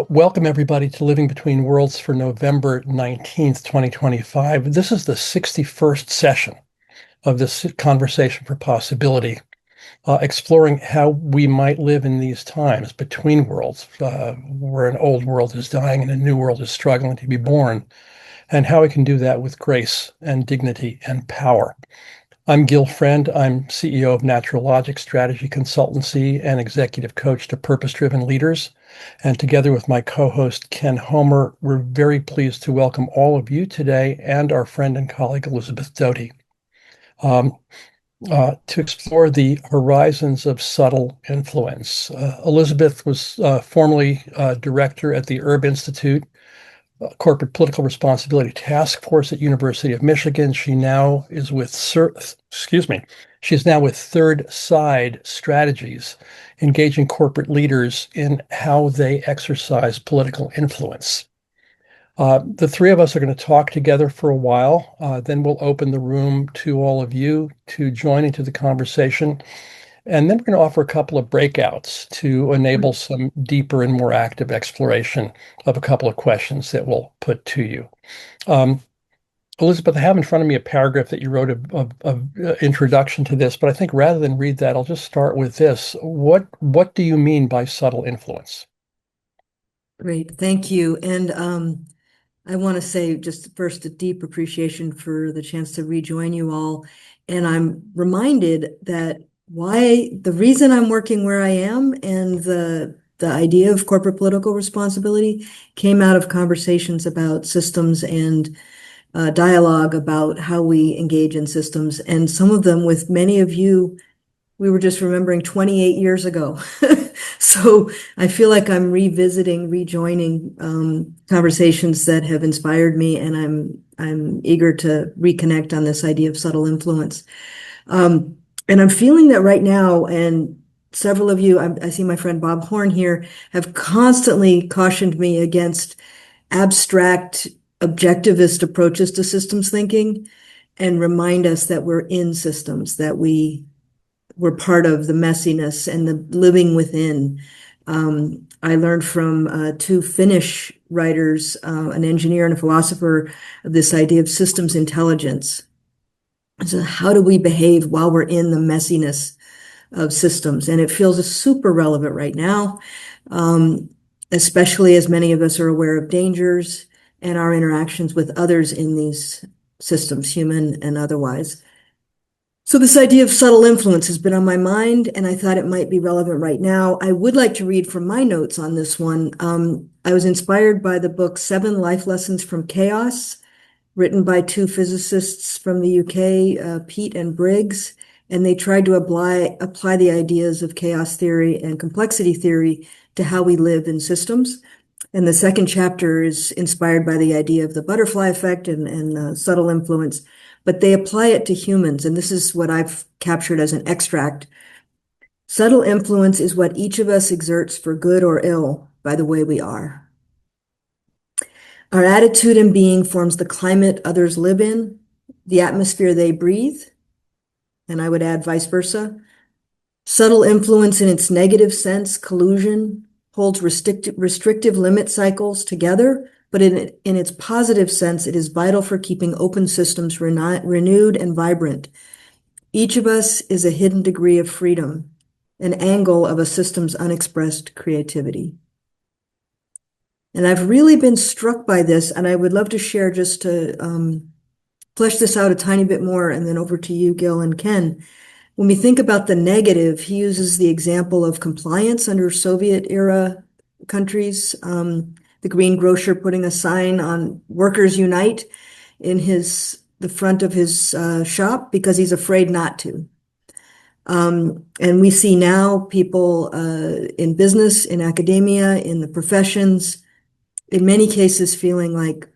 Welcome everybody to Living Between Worlds for November 19th, 2025. This is the 61st session of this Conversation for Possibility, exploring how we might live in these times between worlds, where an old world is dying and a new world is struggling to be born, and how we can do that with grace and dignity and power. I'm Gil Friend. I'm CEO of Natural Logic Strategy Consultancy and executive coach to purpose-driven leaders. And together with my co-host, Ken Homer, we're very pleased to welcome all of you today and our friend and colleague, Elizabeth Doty, to explore the horizons of subtle influence. Elizabeth was formerly director at the Herb Institute, Corporate Political Responsibility Taskforce at University of Michigan. She now is with She's now with Third Side Strategies, engaging corporate leaders in how they exercise political influence. The three of us are going to talk together for a while. Then we'll open the room to all of you to join into the conversation. And then we're going to offer a couple of breakouts to enable some deeper and more active exploration of a couple of questions that we'll put to you. Elizabeth, I have in front of me a paragraph that you wrote of introduction to this, but I think rather than read that, I'll just start with this. What do you mean by subtle influence? Great, thank you. And I want to say just first a deep appreciation for the chance to rejoin you all. And I'm reminded that the reason I'm working where I am and the idea of corporate political responsibility came out of conversations about systems and dialogue about how we engage in systems. And some of them with many of you, we were just remembering 28 years ago. So I feel like I'm rejoining conversations that have inspired me, and I'm eager to reconnect on this idea of subtle influence. And I'm feeling that right now, and several of you, I see my friend Bob Horn here, have constantly cautioned me against abstract, objectivist approaches to systems thinking and remind us that we're in systems, that we're part of the messiness and the living within. I learned from two Finnish writers, an engineer and a philosopher, of this idea of systems intelligence. So how do we behave while we're in the messiness of systems? And it feels super relevant right now, especially as many of us are aware of dangers and our interactions with others in these systems, human and otherwise. So this idea of subtle influence has been on my mind, and I thought it might be relevant right now. I would like to read from my notes on this one. I was inspired by the book 7 Life Lessons from Chaos, written by two physicists from the UK, Pete and Briggs, and they tried to apply the ideas of chaos theory and complexity theory to how we live in systems. And the second chapter is inspired by the idea of the butterfly effect and subtle influence, but they apply it to humans, and this is what I've captured as an extract. Subtle influence is what each of us exerts for good or ill by the way we are. Our attitude and being forms the climate others live in, the atmosphere they breathe, and I would add vice versa. Subtle influence in its negative sense, collusion, holds restrictive limit cycles together, but in its positive sense, it is vital for keeping open systems renewed and vibrant. Each of us is a hidden degree of freedom, an angle of a system's unexpressed creativity. And I've really been struck by this, and I would love to share just to flesh this out a tiny bit more, and then over to you, Gil and Ken. When we think about the negative, he uses the example of compliance under Soviet-era countries, the greengrocer putting a sign on "Workers Unite" in the front of his shop because he's afraid not to. And we see now people in business, in academia, in the professions, in many cases feeling like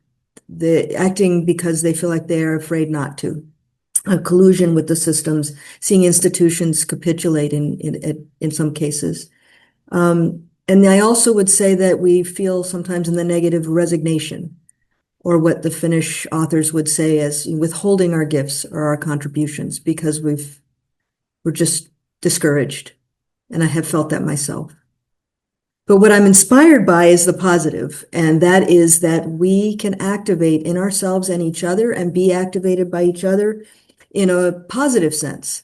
acting because they feel like they are afraid not to. A collusion with the systems, seeing institutions capitulate in some cases. And I also would say that we feel sometimes in the negative resignation, or what the Finnish authors would say as withholding our gifts or our contributions because we're just discouraged. And I have felt that myself. But what I'm inspired by is the positive, and that is that we can activate in ourselves and each other and be activated by each other in a positive sense.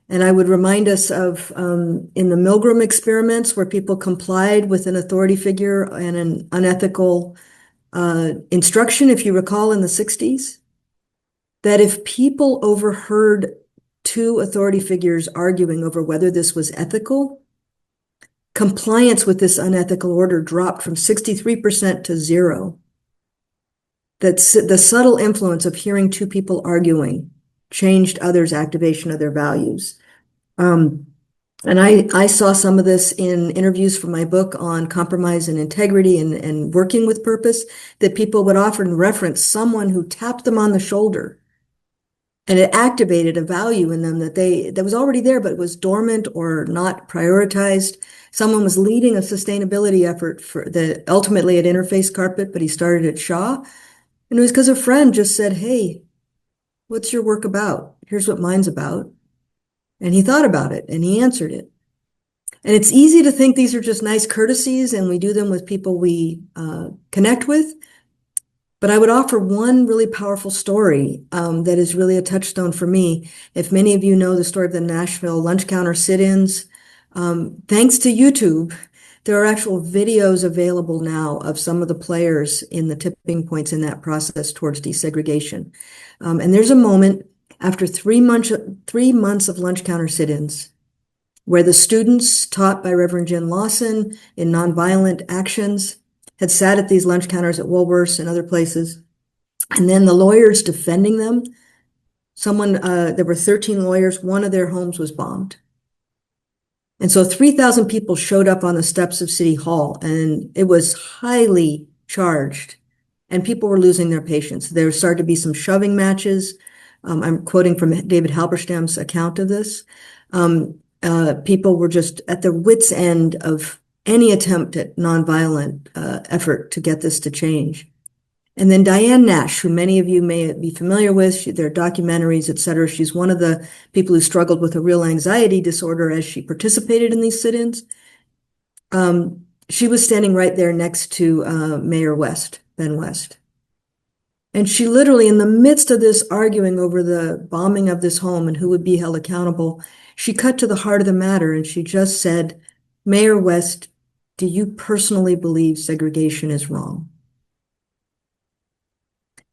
And I would remind us of in the Milgram experiments where people complied with an authority figure and an unethical instruction, if you recall, in the 60s, that if people overheard two authority figures arguing over whether this was ethical, compliance with this unethical order dropped from 63% to 0. That's the subtle influence of hearing two people arguing changed others' activation of their values. And I saw some of this in interviews for my book on compromise and integrity and working with purpose, that people would often reference someone who tapped them on the shoulder, and it activated a value in them that was already there, but it was dormant or not prioritized. Someone was leading a sustainability effort that ultimately at Interface Carpet, but he started at Shaw. And it was because a friend just said, "Hey, what's your work about? Here's what mine's about." And he thought about it and he answered it. And it's easy to think these are just nice courtesies and we do them with people we connect with. But I would offer one really powerful story that is really a touchstone for me. If many of you know the story of the Nashville lunch counter sit-ins, thanks to YouTube, there are actual videos available now of some of the players in the tipping points in that process towards desegregation. And there's a moment after 3 months of lunch counter sit-ins where the students taught by Reverend Jen Lawson in nonviolent actions had sat at these lunch counters at Woolworths and other places. And then the lawyers defending them, there were 13 lawyers, one of their homes was bombed. And so 3,000 people showed up on the steps of City Hall, and it was highly charged, and people were losing their patience. There started to be some shoving matches. I'm quoting from David Halberstam's account of this. People were just at their wits' end of any attempt at nonviolent effort to get this to change. And then Diane Nash, who many of you may be familiar with, their documentaries, et cetera. She's one of the people who struggled with a real anxiety disorder as she participated in these sit-ins. She was standing right there next to Mayor West, Ben West. And she literally, in the midst of this arguing over the bombing of this home and who would be held accountable, she cut to the heart of the matter and she just said, "Mayor West, do you personally believe segregation is wrong?"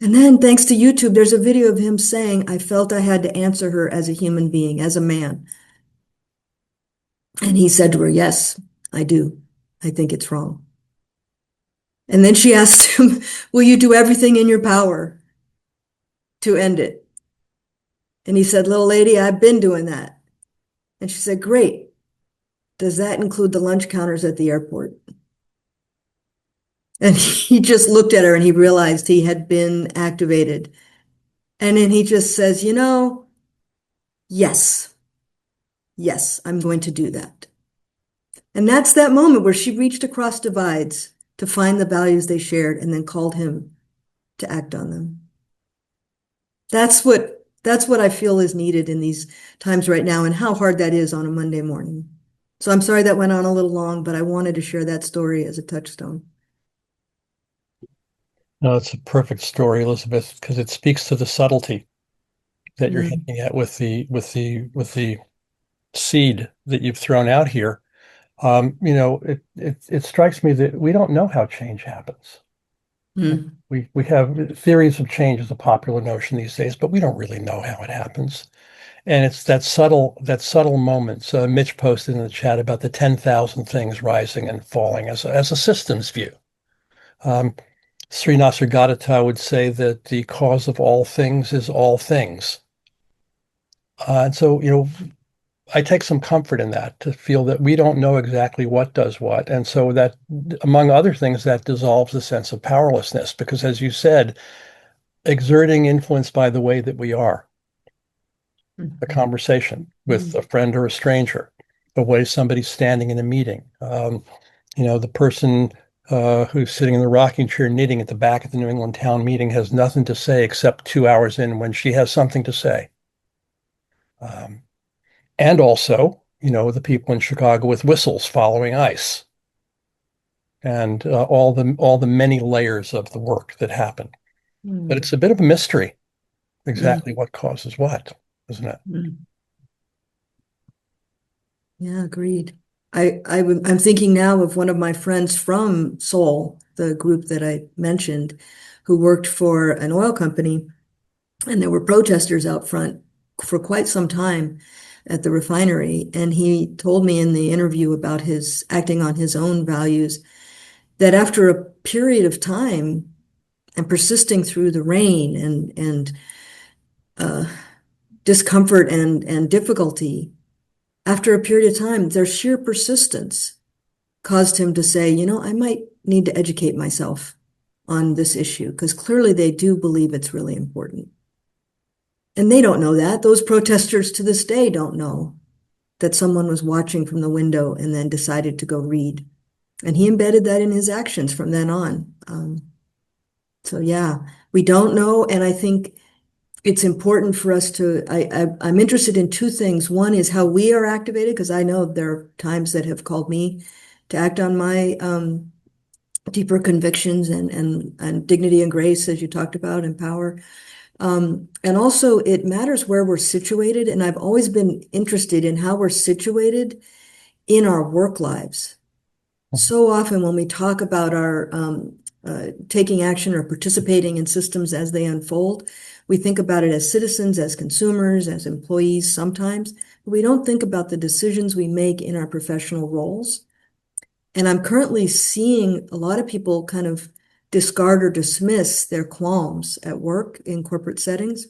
And then, thanks to YouTube, there's a video of him saying, "I felt I had to answer her as a human being, as a man." And he said to her, "Yes, I do. I think it's wrong." And then she asked him, "Will you do everything in your power to end it?" And he said, "Little lady, I've been doing that." And she said, "Great. Does that include the lunch counters at the airport?" And he just looked at her and he realized he had been activated. And then he just says, "Yes, yes, I'm going to do that." And that's that moment where she reached across divides to find the values they shared and then called him to act on them. That's what I feel is needed in these times right now, and how hard that is on a Monday morning. So I'm sorry that went on a little long, but I wanted to share that story as a touchstone. No, it's a perfect story, Elizabeth, because it speaks to the subtlety that you're hinting at with the seed that you've thrown out here. It strikes me that we don't know how change happens. Mm. We have theories of change as a popular notion these days, but we don't really know how it happens. And it's that subtle moments. Mitch posted in the chat about the 10,000 things rising and falling as a systems view. Sri Nasargadatta would say that the cause of all things is all things. And so, I take some comfort in that, to feel that we don't know exactly what does what. And so that, among other things, that dissolves the sense of powerlessness, because as you said, exerting influence by the way that we are, a conversation with a friend or a stranger, the way somebody's standing in a meeting, the person who's sitting in the rocking chair knitting at the back of the New England town meeting has nothing to say except 2 hours in when she has something to say. And also, the people in Chicago with whistles following ice. and all the many layers of the work that happen. But Mm, it's a bit of a mystery yeah. exactly what causes what, isn't it? Mm. Yeah, agreed. I'm thinking now of one of my friends from Seoul, the group that I mentioned, who worked for an oil company, and there were protesters out front for quite some time at the refinery. And he told me in the interview about his acting on his own values that after a period of time and persisting through the rain and uh, discomfort and difficulty, after a period of time, their sheer persistence caused him to say, I might need to educate myself on this issue because clearly they do believe it's really important. And they don't know that. Those protesters to this day don't know that someone was watching from the window and then decided to go read. And he embedded that in his actions from then on. So yeah, we don't know. And I think it's important for us I'm interested in two things. One is how we are activated, because I know there are times that have called me to act on my deeper convictions and dignity and grace, as you talked about, and power. And also, it matters where we're situated. And I've always been interested in how we're situated in our work lives. So often, when we talk about our taking action or participating in systems as they unfold, we think about it as citizens, as consumers, as employees sometimes. But we don't think about the decisions we make in our professional roles. And I'm currently seeing a lot of people kind of discard or dismiss their qualms at work in corporate settings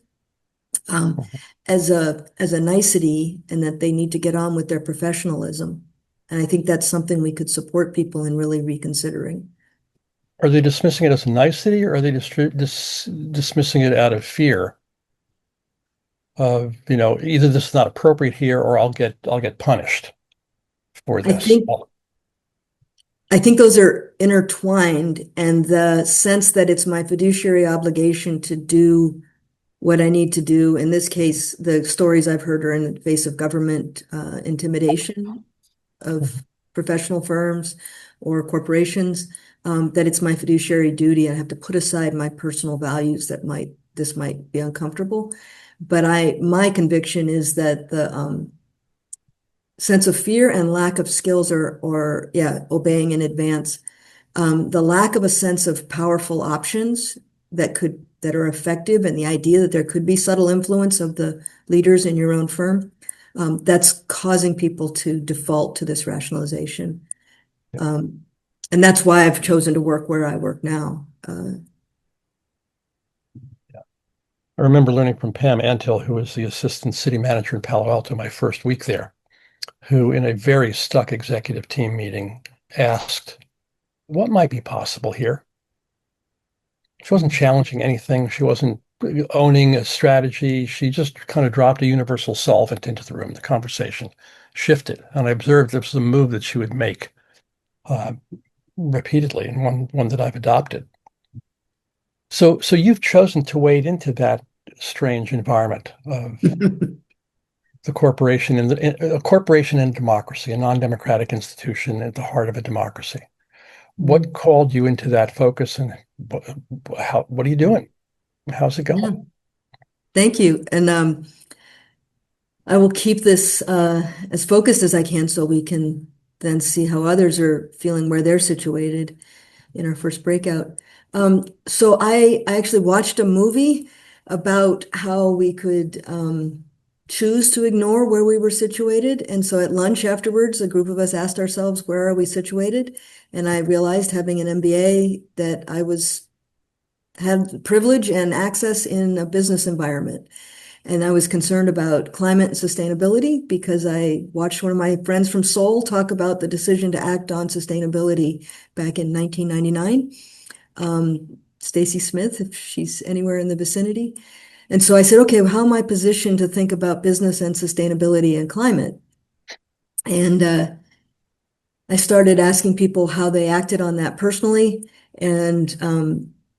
um, as a nicety, and that they need to get on with their professionalism. And I think that's something we could support people in really reconsidering. Are they dismissing it as a nicety, or are they dismissing it out of fear of, either this is not appropriate here, or I'll get punished for I this? think I think those are intertwined, and the sense that it's my fiduciary obligation to do what I need to do. In this case, the stories I've heard are in the face of government intimidation of professional firms or corporations, that it's my fiduciary duty. I have to put aside my personal values that this might be uncomfortable. But my conviction is that the sense of fear and lack of skills or yeah, obeying in advance, the lack of a sense of powerful options that are effective, and the idea that there could be subtle influence of the leaders in your own firm, that's causing people to default to this rationalization. Um, and that's why I've chosen to work where I work now. I remember learning from Pam Antil, who was the assistant city manager in Palo Alto my first week there, who in a very stuck executive team meeting asked, what might be possible here? She wasn't challenging anything. She wasn't owning a strategy. She just kind of dropped a universal solvent into the room. The conversation shifted. And I observed this was a move that she would make uh, repeatedly, and one that I've adopted. So you've chosen to wade into that strange environment of the corporation and a corporation and democracy, a non-democratic institution at the heart of a democracy. What called you into that focus, and what are you doing? How's it Yeah, going? thank you. And I will keep this as focused as I can so we can then see how others are feeling where they're situated in our first breakout. So I actually watched a movie about how we could choose to ignore where we were situated. And so at lunch afterwards, a group of us asked ourselves, where are we situated? And I realized, having an MBA, that had privilege and access in a business environment. And I was concerned about climate and sustainability because I watched one of my friends from Seoul talk about the decision to act on sustainability back in 1999. Stacy Smith, if she's anywhere in the vicinity. And so I said, okay, well, how am I positioned to think about business and sustainability and climate? And I started asking people how they acted on that personally. And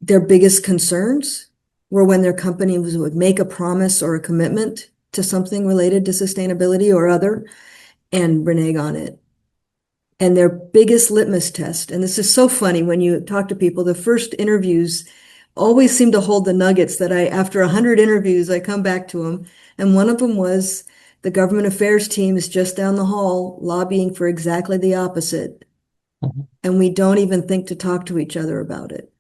their biggest concerns were when their company would make a promise or a commitment to something related to sustainability or other and renege on it. And their biggest litmus test, and this is so funny when you talk to people, the first interviews always seem to hold the nuggets that after 100 interviews, I come back to them. And one of them was the government affairs team is just down the hall lobbying for exactly the opposite. Mhm. And we don't even think to talk to each other about it.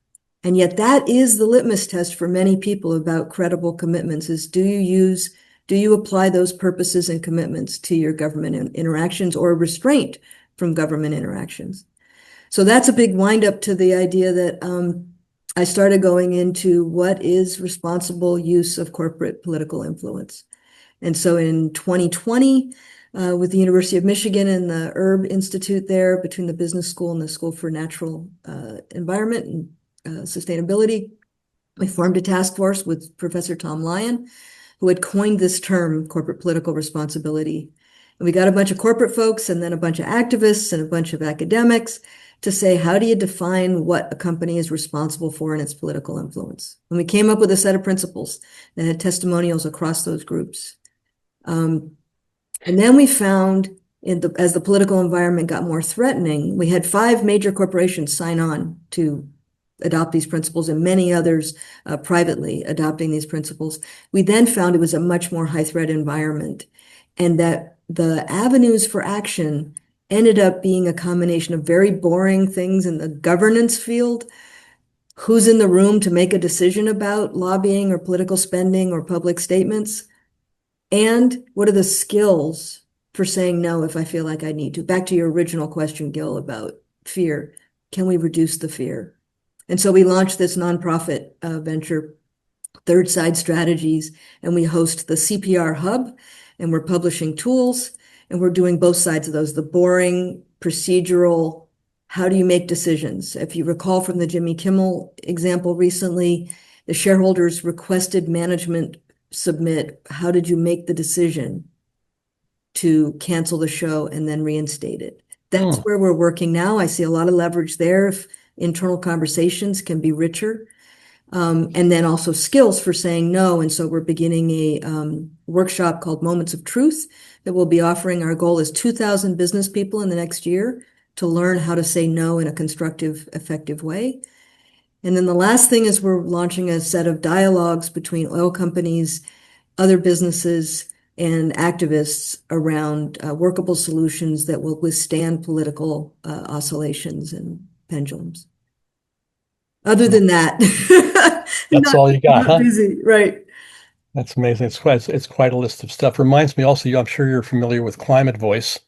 And yet that is the litmus test for many people about credible commitments is do you apply those purposes and commitments to your government interactions or restraint from government interactions? So that's a big windup to the idea that I started going into what is responsible use of corporate political influence. And so in 2020, with the University of Michigan and the Herb Institute there, between the business school and the School for Natural Environment and Sustainability, we formed a task force with Professor Tom Lyon, who had coined this term, corporate political responsibility. And we got a bunch of corporate folks and then a bunch of activists and a bunch of academics to say, how do you define what a company is responsible for in its political influence? And we came up with a set of principles that had testimonials across those groups. And then we found as the political environment got more threatening, we had 5 major corporations sign on to adopt these principles and many others privately adopting these principles. We then found it was a much more high threat environment and that the avenues for action ended up being a combination of very boring things in the governance field. Who's in the room to make a decision about lobbying or political spending or public statements? And what are the skills for saying no if I feel like I need to? Back to your original question, Gil, about fear. Can we reduce the fear? And so we launched this nonprofit venture, Third Side Strategies, and we host the CPR Hub, and we're publishing tools, and we're doing both sides of those, the boring, procedural, how do you make decisions? If you recall from the Jimmy Kimmel example recently, the shareholders requested management submit, how did you make the decision to cancel the show and then reinstate it? That's Mm. where we're working now. I see a lot of leverage there if internal conversations can be richer. And then also skills for saying no. And so we're beginning a workshop called Moments of Truth that we'll be offering. Our goal is 2,000 business people in the next year to learn how to say no in a constructive, effective way. And then the last thing is we're launching a set of dialogues between oil companies, other businesses, and activists around workable solutions that will withstand political oscillations and pendulums. Other than that, That's all you got, not huh? busy, right? That's amazing. It's quite a list of stuff. Reminds me also, I'm sure you're familiar with Climate Voice.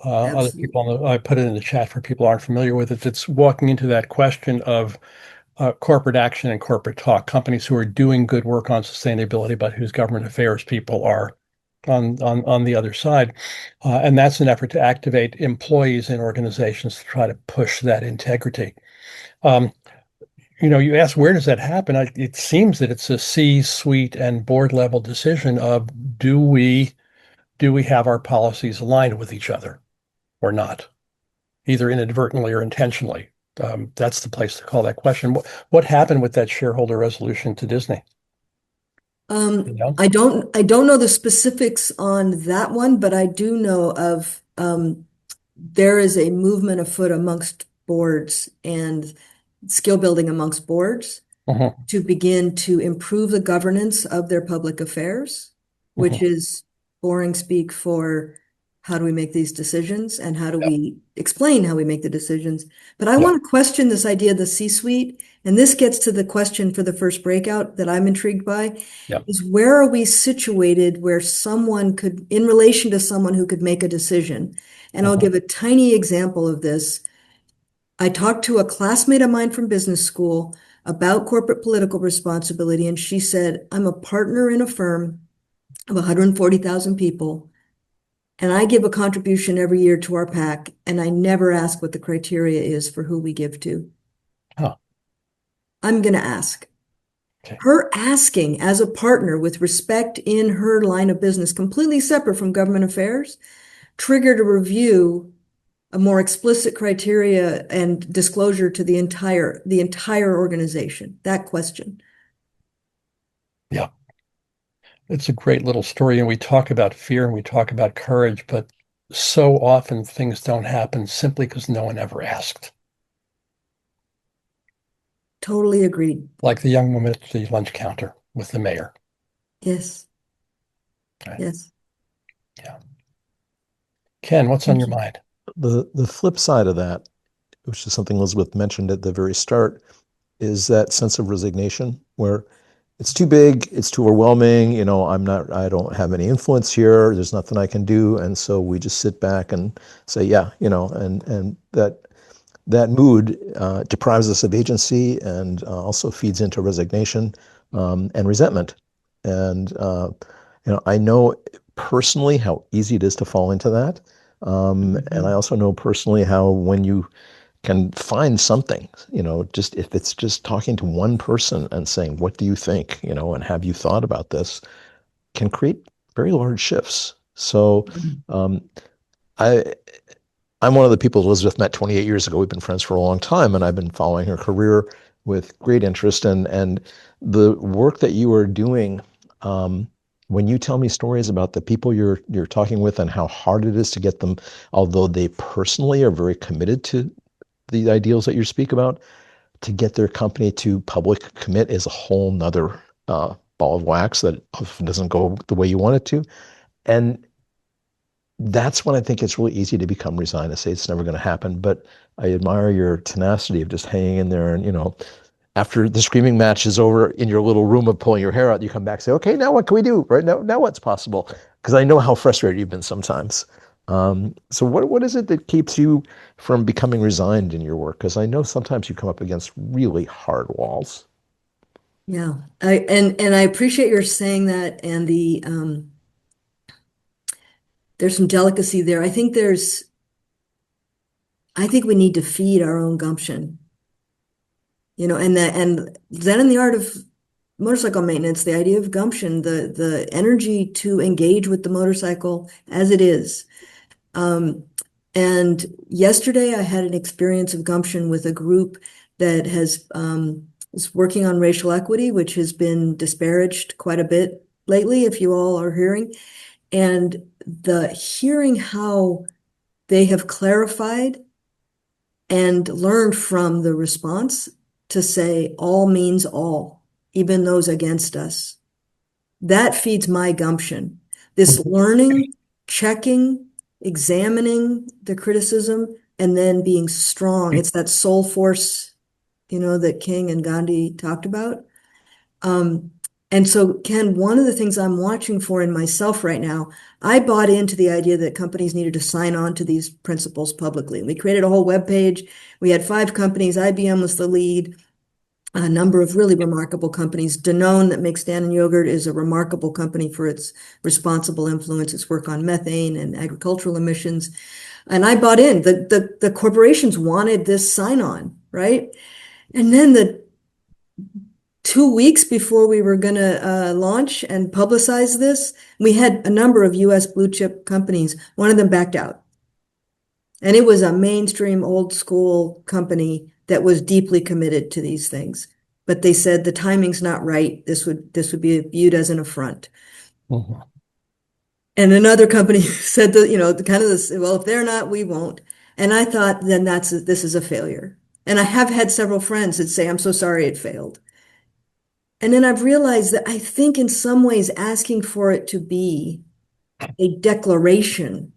Other people, Absolutely. I put it in the chat for people who aren't familiar with it. It's walking into that question of corporate action and corporate talk, companies who are doing good work on sustainability, but whose government affairs people are on the other side. And that's an effort to activate employees in organizations to try to push that integrity. Um, you ask where does that happen? It seems that it's a C-suite and board level decision of do we have our policies aligned with each other or not, either inadvertently or intentionally. That's the place to call that question. What happened with that shareholder resolution to Disney? You know? I don't know the specifics on that one, but I do know of there is a movement afoot amongst boards and skill building amongst boards Mhm, to begin to improve the governance of their public affairs, which mhm. is boring speak for how do we make these decisions and how do Yeah, we explain how we make the decisions. But I yeah, want to question this idea of the C-suite, and this gets to the question for the first breakout that I'm intrigued by, yeah. is where are we situated where someone could, in relation to someone who could make a decision? And I'll Mhm. give a tiny example of this. I talked to a classmate of mine from business school about corporate political responsibility, and she said, I'm a partner in a firm of 140,000 people, and I give a contribution every year to our PAC, and I never ask what the criteria is for who we give to. Huh, I'm going to ask. okay. Her asking as a partner with respect in her line of business, completely separate from government affairs, triggered a review, a more explicit criteria and disclosure to the entire organization. That question. Yeah, it's a great little story. And we talk about fear and we talk about courage, but so often things don't happen simply because no one ever asked. Totally agreed. Like the young woman at the lunch counter with the mayor. Yes, Right? yes. Yeah. Ken, what's on your mind? The flip side of that, which is something Elizabeth mentioned at the very start, is that sense of resignation where it's too big, it's too overwhelming, I don't have any influence here, there's nothing I can do. And so we just sit back and say, yeah, and that mood deprives us of agency and also feeds into resignation and resentment. And I know personally how easy it is to fall into that. And I also know personally how when you can find something, just if it's just talking to one person and saying, what do you think, and have you thought about this, can create very large shifts. So um, I, I'm one of the people Elizabeth met 28 years ago. We've been friends for a long time, and I've been following her career with great interest. And the work that you are doing, um, when you tell me stories about the people you're talking with and how hard it is to get them, although they personally are very committed to the ideals that you speak about, to get their company to public commit is a whole nother ball of wax that often doesn't go the way you want it to. And that's when I think it's really easy to become resigned and say it's never going to happen. But I admire your tenacity of just hanging in there. And, after the screaming match is over in your little room of pulling your hair out, you come back and say, okay, now what can we do? Right now what's possible? Because I know how frustrated you've been sometimes. So what is it that keeps you from becoming resigned in your work? Because I know sometimes you come up against really hard walls. Yeah. And I appreciate your saying that, and there's some delicacy there. I think we need to feed our own gumption, and then in the art of motorcycle maintenance, the idea of gumption, the energy to engage with the motorcycle as it is. Um, and yesterday I had an experience of gumption with a group that is working on racial equity, which has been disparaged quite a bit lately, if you all are hearing. And the hearing how they have clarified and learned from the response to say all means all, even those against us. That feeds my gumption. This learning, checking, examining the criticism, and then being strong. It's that soul force, that King and Gandhi talked about. Um, and so, Ken, one of the things I'm watching for in myself right now, I bought into the idea that companies needed to sign on to these principles publicly. We created a whole web page. We had 5 companies. IBM was the lead. A number of really remarkable companies. Danone, that makes Dannon yogurt, is a remarkable company for its responsible influence, its work on methane and agricultural emissions. And I bought in. The corporations wanted this sign on, right? And then the 2 weeks before we were going to launch and publicize this, we had a number of US blue chip companies. One of them backed out. And it was a mainstream old school company that was deeply committed to these things. But they said the timing's not right. This would be viewed as an affront. Mhm. And another company said that, the kind of this, well, if they're not, we won't. And I thought, then this is a failure. And I have had several friends that say, I'm so sorry it failed. And then I've realized that I think in some ways asking for it to be a declaration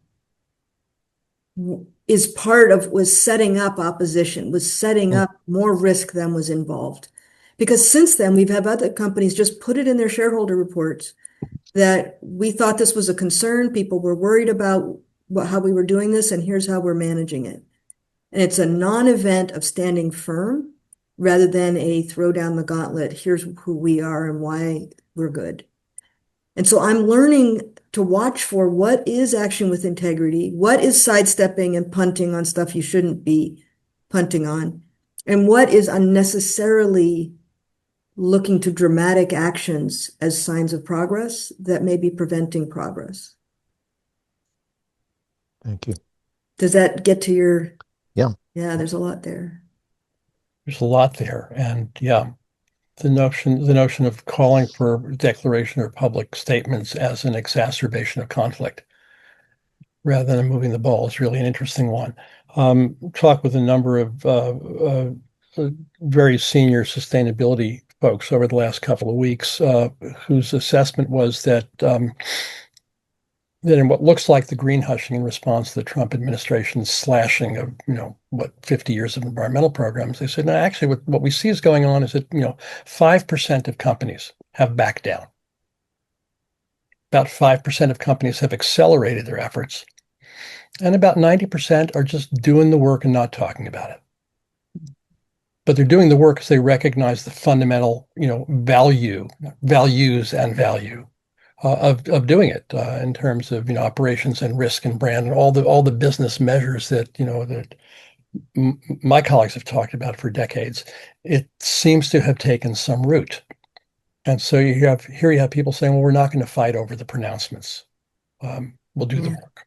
was setting up opposition, was setting Mhm. up more risk than was involved. Because since then, we've had other companies just put it in their shareholder reports that we thought this was a concern. People were worried about how we were doing this, and here's how we're managing it. And it's a non-event of standing firm rather than a throw down the gauntlet. Here's who we are and why we're good. And so I'm learning to watch for what is action with integrity, what is sidestepping and punting on stuff you shouldn't be punting on, and what is unnecessarily looking to dramatic actions as signs of progress that may be preventing progress. Thank you. Does that get to your, Yeah. yeah, there's a lot there. There's a lot there. And yeah, the notion of calling for declaration or public statements as an exacerbation of conflict rather than moving the ball is really an interesting one. Talked with a number of very senior sustainability folks over the last couple of weeks, whose assessment was that in what looks like the green hushing in response to the Trump administration's slashing of, 50 years of environmental programs, they said, no, actually, what we see is going on is that, 5% of companies have backed down. About 5% of companies have accelerated their efforts. And about 90% are just doing the work and not talking about it. But they're doing the work because they recognize the fundamental, values and value of doing it in terms of operations and risk and brand and all the business measures that my colleagues have talked about for decades. It seems to have taken some root, and so you have people saying, "Well, we're not going to fight over the pronouncements. We'll do the work."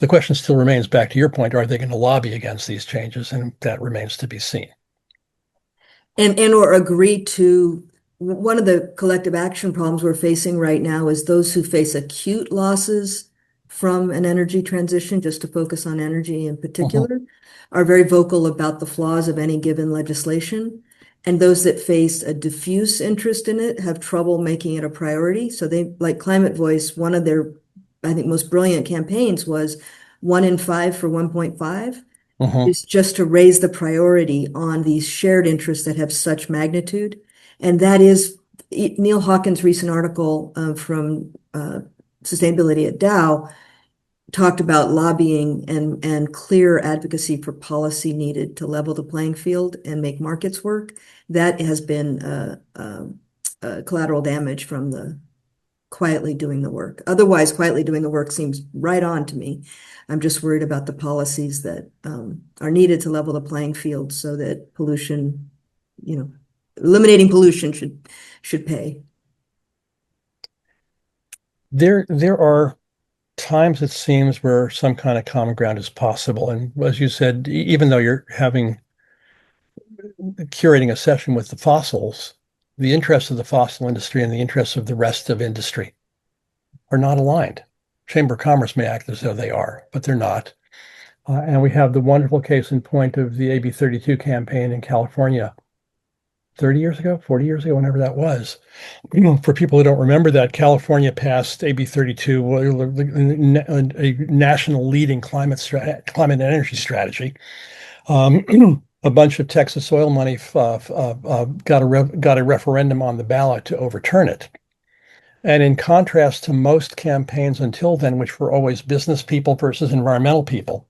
The question still remains, back to your point, are they going to lobby against these changes? And that remains to be seen. And or agree to one of the collective action problems we're facing right now is those who face acute losses from an energy transition, just to focus on energy in particular, are very vocal about the flaws of any given legislation. And those that face a diffuse interest in it have trouble making it a priority. So they, like Climate Voice, one of their, I think, most brilliant campaigns was 1 in 5 for 1.5. Is just to raise the priority on these shared interests that have such magnitude. And that is Neil Hawkins' recent article from Sustainability at Dow talked about lobbying and clear advocacy for policy needed to level the playing field and make markets work. That has been collateral damage from the quietly doing the work. Otherwise, quietly doing the work seems right on to me. I'm just worried about the policies that are needed to level the playing field so that pollution, eliminating pollution should pay. There are times, it seems, where some kind of common ground is possible. And as you said, even though you're curating a session with the fossils, the interests of the fossil industry and the interests of the rest of industry are not aligned. Chamber of Commerce may act as though they are, but they're not. And we have the wonderful case in point of the AB 32 campaign in California 30 years ago, 40 years ago, whenever that was. For people who don't remember that, California passed AB 32, a national leading climate and energy strategy. A bunch of Texas oil money got a referendum on the ballot to overturn it. And in contrast to most campaigns until then, which were always business people versus environmental people,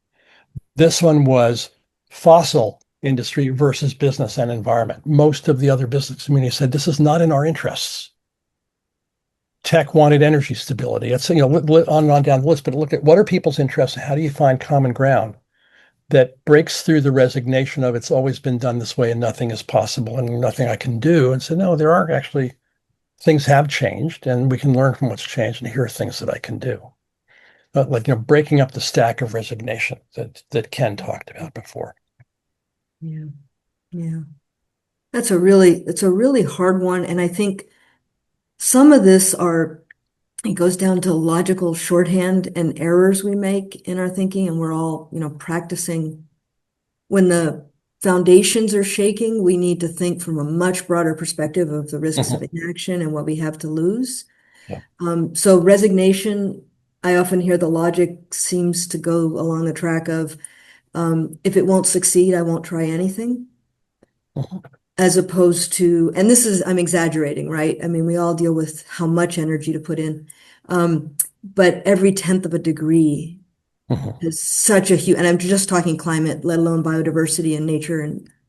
this one was fossil industry versus business and environment. Most of the other business community said, this is not in our interests. Tech wanted energy stability. It's, on and on down the list, but look at what are people's interests and how do you find common ground that breaks through the resignation of it's always been done this way and nothing is possible and nothing I can do, and say, no, there are actually things have changed and we can learn from what's changed and here are things that I can do. Breaking up the stack of resignation that Ken talked about before. Yeah. It's a really hard one. And I think some of this it goes down to logical shorthand and errors we make in our thinking. And we're all, practicing. When the foundations are shaking, we need to think from a much broader perspective of the risks of inaction and what we have to lose. Yeah. So resignation, I often hear the logic seems to go along the track of, if it won't succeed, I won't try anything. As opposed to, and I'm exaggerating, right? I mean, we all deal with how much energy to put in. But every 1/10 of a degree is such a huge, and I'm just talking climate, let alone biodiversity and nature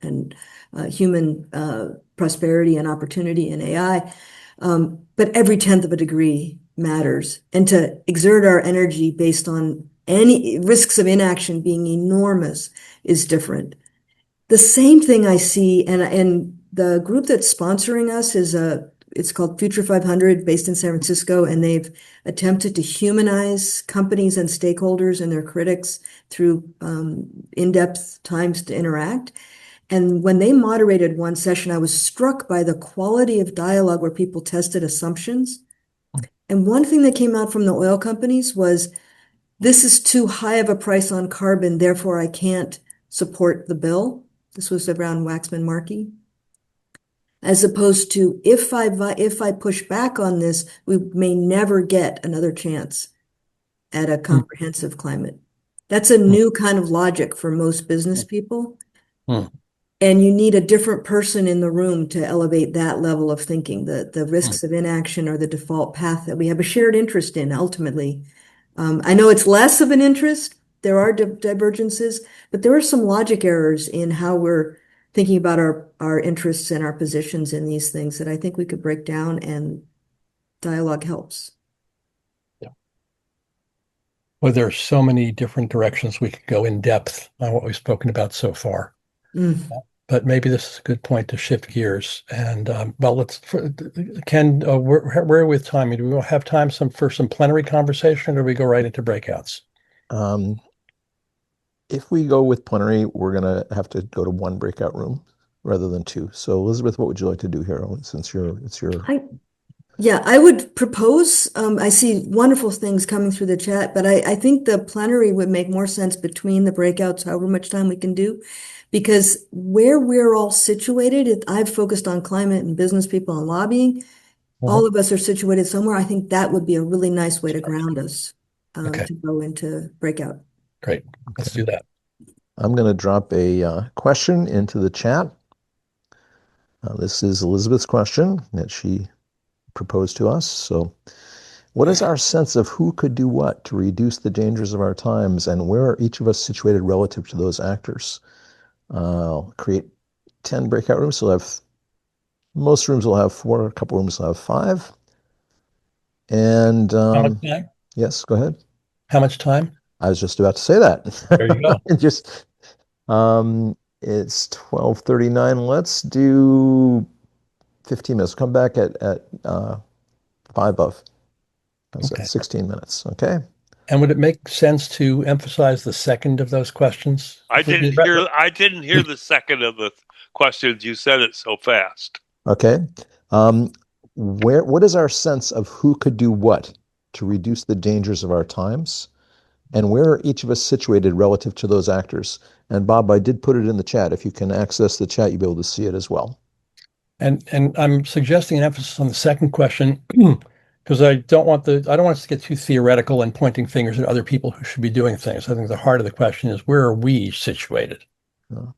and human prosperity and opportunity and AI. But every 1/10 of a degree matters. And to exert our energy based on any risks of inaction being enormous is different. The same thing I see, and the group that's sponsoring us it's called Future 500, based in San Francisco, and they've attempted to humanize companies and stakeholders and their critics through in-depth times to interact. And when they moderated one session, I was struck by the quality of dialogue where people tested assumptions. And one thing that came out from the oil companies was this is too high of a price on carbon, therefore I can't support the bill. This was around Waxman-Markey. As opposed to if I push back on this, we may never get another chance at a comprehensive climate. That's a new kind of logic for most business people. Hmm. And you need a different person in the room to elevate that level of thinking. The risks of inaction are the default path that we have a shared interest in ultimately. I know it's less of an interest. There are divergences, but there are some logic errors in how we're thinking about our interests and our positions in these things that I think we could break down, and dialogue helps. Well, there are so many different directions we could go in depth on what we've spoken about so far. Mm. But maybe this is a good point to shift gears. And well, Ken, where are we with time? Do we have time for some plenary conversation, or do we go right into breakouts? If we go with plenary, we're going to have to go to one breakout room rather than two. So Elizabeth, what would you like to do here? Since it's your. Yeah, I would propose, I see wonderful things coming through the chat, but I think the plenary would make more sense between the breakouts, however much time we can do. Because where we're all situated, I've focused on climate and business people and lobbying. All of us are situated somewhere. I think that would be a really nice way to ground us Okay. to go into breakout. Great. Let's do that. I'm going to drop a question into the chat. This is Elizabeth's question that she proposed to us. So, what is our sense of who could do what to reduce the dangers of our times, and where are each of us situated relative to those actors? I'll create 10 breakout rooms. So most rooms will have 4, a couple rooms will have 5. And How much time? yes, go ahead. How much time? I was just about to say that. There you go. It's 12:39. Let's do 15 minutes. Come back at 5 of. That's Okay. 16 minutes. Okay. And would it make sense to emphasize the second of those questions? I didn't hear the second of the questions. You said it so fast. Okay. What is our sense of who could do what to reduce the dangers of our times? And where are each of us situated relative to those actors? And Bob, I did put it in the chat. If you can access the chat, you'll be able to see it as well. And I'm suggesting an emphasis on the second question because I don't want us to get too theoretical and pointing fingers at other people who should be doing things. I think the heart of the question is, where are we situated for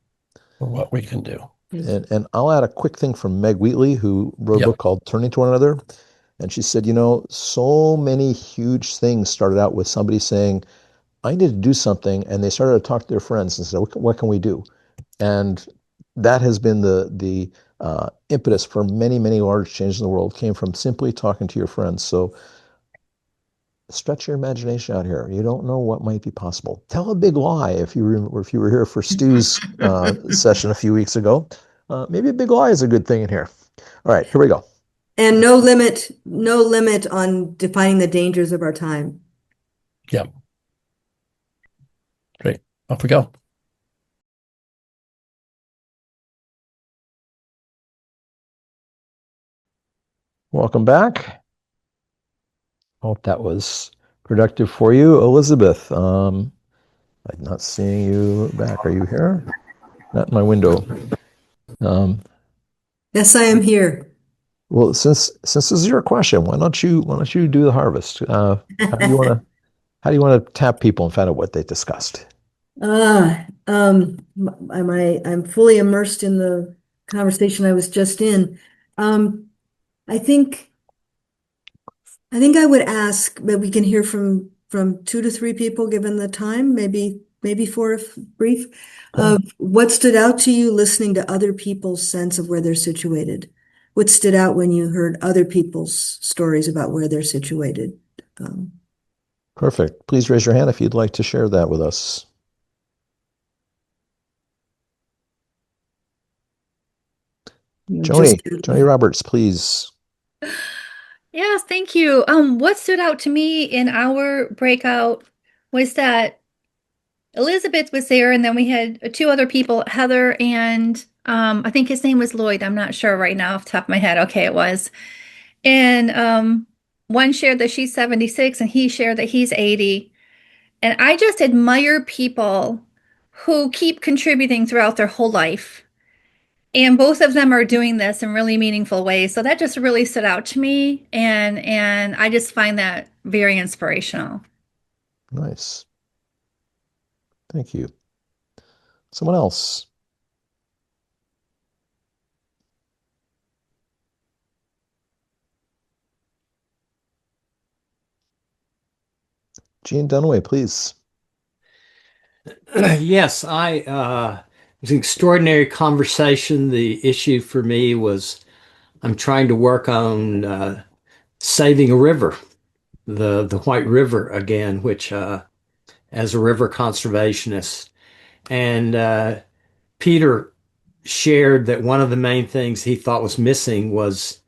what we can do? And I'll add a quick thing from Meg Wheatley, who wrote a book called Turning to One Another. And she said, so many huge things started out with somebody saying, I need to do something. And they started to talk to their friends and said, what can we do? And that has been the impetus for many, many large changes in the world, came from simply talking to your friends. So stretch your imagination out here. You don't know what might be possible. Tell a big lie. If you were here for Stu's session a few weeks ago, maybe a big lie is a good thing in here. All right, here we go. And no limit on defining the dangers of our time. Yeah. Great. Off we go. Welcome back. Hope that was productive for you. Elizabeth, I'm not seeing you back. Are you here? Not in my window. Yes, I am here. Well, since this is your question, why don't you do the harvest? How do you want to tap people and find out what they discussed? I'm fully immersed in the conversation I was just in. I think I would ask, but we can hear from 2 to 3 people given the time, maybe 4 if brief. What stood out to you listening to other people's sense of where they're situated? What stood out when you heard other people's stories about where they're situated? Perfect. Please raise your hand if you'd like to share that with us. Joni Roberts, please. Yes, thank you. What stood out to me in our breakout was that Elizabeth was there, and then we had 2 other people, Heather and I think his name was Lloyd. I'm not sure right now off the top of my head. Okay, it was. And one shared that she's 76 and he shared that he's 80. And I just admire people who keep contributing throughout their whole life. And both of them are doing this in really meaningful ways. So that just really stood out to me. And I just find that very inspirational. Nice. Thank you. Someone else? Gene Dunaway, please. Yes, it was an extraordinary conversation. The issue for me was I'm trying to work on saving a river, the White River again, which as a river conservationist. And Peter shared that one of the main things he thought was missing was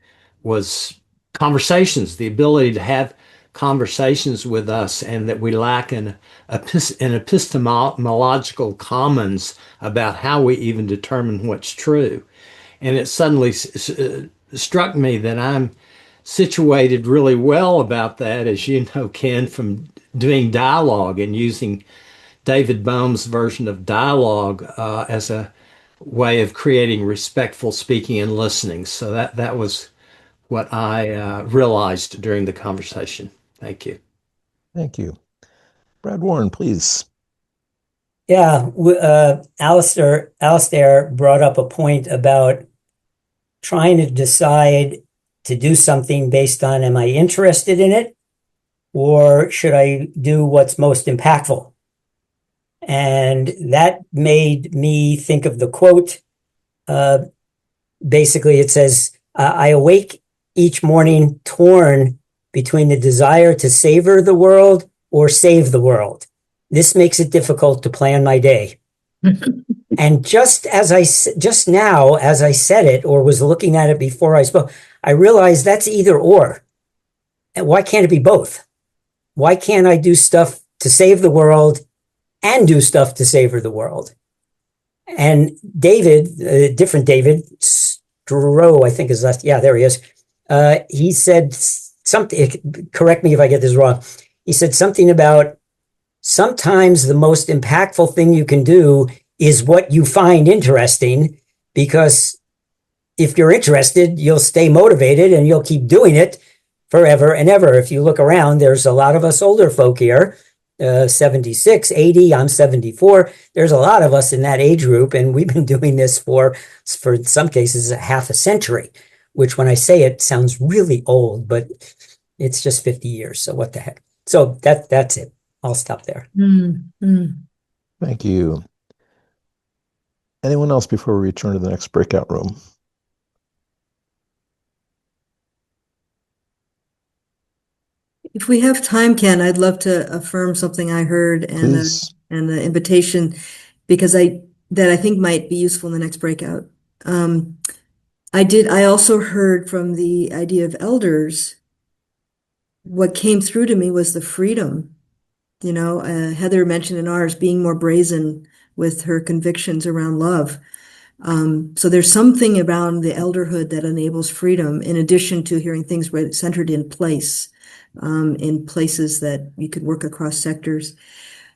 conversations, the ability to have conversations with us, and that we lack an epistemological commons about how we even determine what's true. And it suddenly struck me that I'm situated really well about that, as you know, Ken, from doing dialogue and using David Bohm's version of dialogue as a way of creating respectful speaking and listening. So that was what I realized during the conversation. Thank you. Thank you. Brad Warren, please. Yeah, Alistair brought up a point about trying to decide to do something based on, am I interested in it, or should I do what's most impactful? And that made me think of the quote. Basically, it says, I awake each morning torn between the desire to savor the world or save the world. This makes it difficult to plan my day. And just now, as I said it, or was looking at it before I spoke, I realized that's either or. And why can't it be both? Why can't I do stuff to save the world and do stuff to savor the world? And David, different David, Stroh, I think is last. Yeah, there he is. He said something, correct me if I get this wrong. He said something about sometimes the most impactful thing you can do is what you find interesting, because if you're interested, you'll stay motivated and you'll keep doing it forever and ever. If you look around, there's a lot of us older folk here, 76, 80, I'm 74. There's a lot of us in that age group, and we've been doing this for in some cases, half a century, which when I say it sounds really old, but it's just 50 years. So what the heck? So that's it. I'll stop there. Thank you. Anyone else before we return to the next breakout room? If we have time, Ken, I'd love to affirm something I heard and the invitation, because I think might be useful in the next breakout. I also heard from the idea of elders. What came through to me was the freedom. You know, Heather mentioned in ours being more brazen with her convictions around love. So there's something around the elderhood that enables freedom, in addition to hearing things centered in place, in places that you could work across sectors.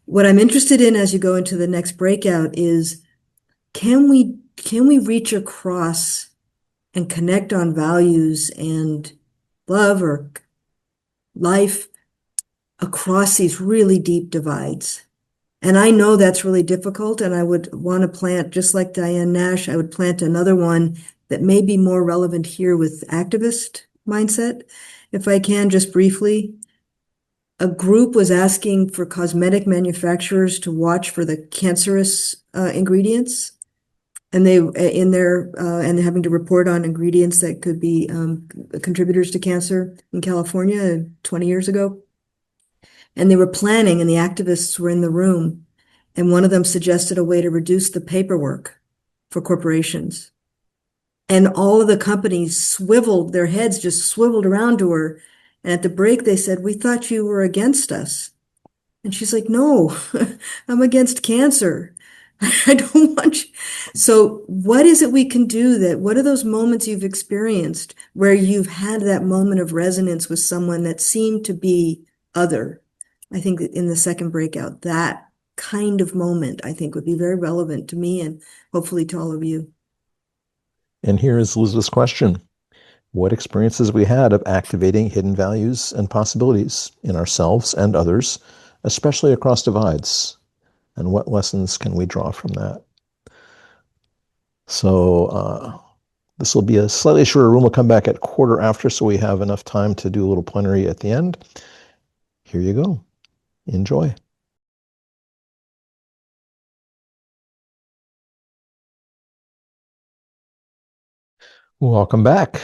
What I'm interested in as you go into the next breakout is, can we reach across and connect on values and love or life across these really deep divides? And I know that's really difficult, and I would want to plant, just like Diane Nash, I would plant another one that may be more relevant here with activist mindset. If I can, just briefly, a group was asking for cosmetic manufacturers to watch for the cancerous ingredients, and and having to report on ingredients that could be contributors to cancer in California 20 years ago. And they were planning, and the activists were in the room, and one of them suggested a way to reduce the paperwork for corporations. And all of the companies their heads just swiveled around to her. And at the break, they said, "We thought you were against us." And she's like, "No, I'm against cancer. I don't want you." So what is it we can do what are those moments you've experienced where you've had that moment of resonance with someone that seemed to be other? I think that in the second breakout, that kind of moment, I think, would be very relevant to me and hopefully to all of you. And here is Elizabeth's question. What experiences we had of activating hidden values and possibilities in ourselves and others, especially across divides? And what lessons can we draw from that? So this will be a slightly shorter room. We'll come back at 1/4 so we have enough time to do a little plenary at the end. Here you go. Enjoy. Welcome back.